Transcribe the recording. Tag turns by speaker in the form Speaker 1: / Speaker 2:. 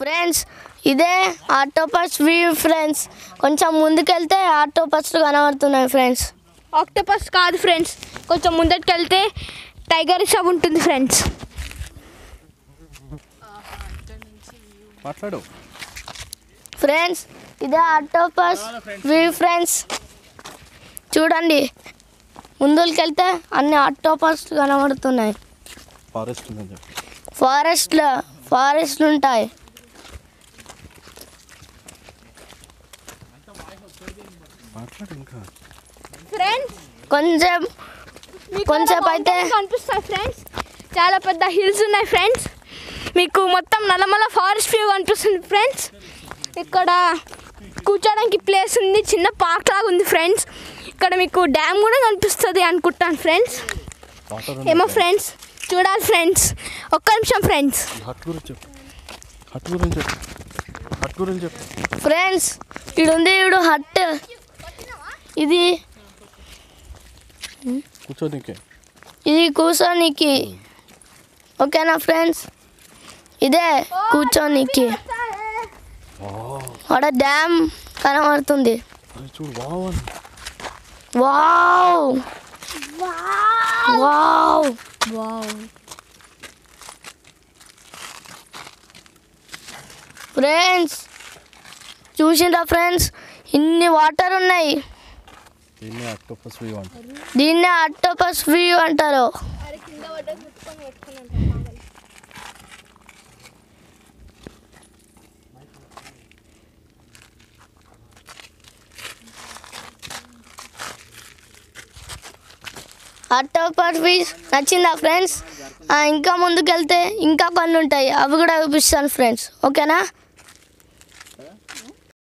Speaker 1: Friends ఇదే octopus view friends. కొంచెం ముందుకెళ్తే ఆక్టోపస్లు కనబడుతున్నాయి ఫ్రెండ్స్.
Speaker 2: ఆక్టోపస్ కాదు ఫ్రెండ్స్, కొంచెం ముందటికెళ్తే టైగర్ షాప్ ఉంటుంది ఫ్రెండ్స్.
Speaker 3: మాట్లాడు
Speaker 1: ఫ్రెండ్స్ ఇదే ఆక్టోపస్ వ్యూ ఫ్రెండ్స్. చూడండి ముందుకెళ్తే అన్ని ఆక్టోపస్ కనబడుతున్నాయి. ఫారెస్ట్లు ఉంటాయి.
Speaker 2: ఫ్రెండ్స్
Speaker 1: కొంచెం అయితే
Speaker 2: కనిపిస్తాయి ఫ్రెండ్స్. చాలా పెద్ద హిల్స్ ఉన్నాయి ఫ్రెండ్స్. మీకు మొత్తం నల్లమల ఫారెస్ట్ వ్యూ కనిపిస్తుంది ఫ్రెండ్స్. ఇక్కడ కూర్చోడానికి ప్లేస్ ఉంది, చిన్న పార్క్ లాగా ఉంది ఫ్రెండ్స్. ఇక్కడ మీకు డ్యామ్ కూడా కనిపిస్తుంది అనుకుంటాను ఫ్రెండ్స్. ఏమో ఫ్రెండ్స్ చూడాలి ఫ్రెండ్స్. ఒక్క నిమిషం ఫ్రెండ్స్.
Speaker 1: ఫ్రెండ్స్ ఇడుంది ఇడు హట్. ఇది కూర్చోనికి ఓకేనా ఫ్రెండ్స్. ఇదే కూర్చోనికి. అక్కడ డ్యామ్ కనబడుతుంది. వావ్ వావ్ వావ్ ఫ్రెండ్స్ చూసిందా ఫ్రెండ్స్, ఇన్ని వాటర్ ఉన్నాయి. దీన్నే ఆక్టోపస్ వ్యూ అంటారు. ఆక్టోపస్ వ్యూ నచ్చిందా ఫ్రెండ్స్? ఇంకా ముందుకెళ్తే ఇంకా కొన్ని ఉంటాయి, అవి కూడా చూపిస్తాను ఫ్రెండ్స్. ఓకేనా?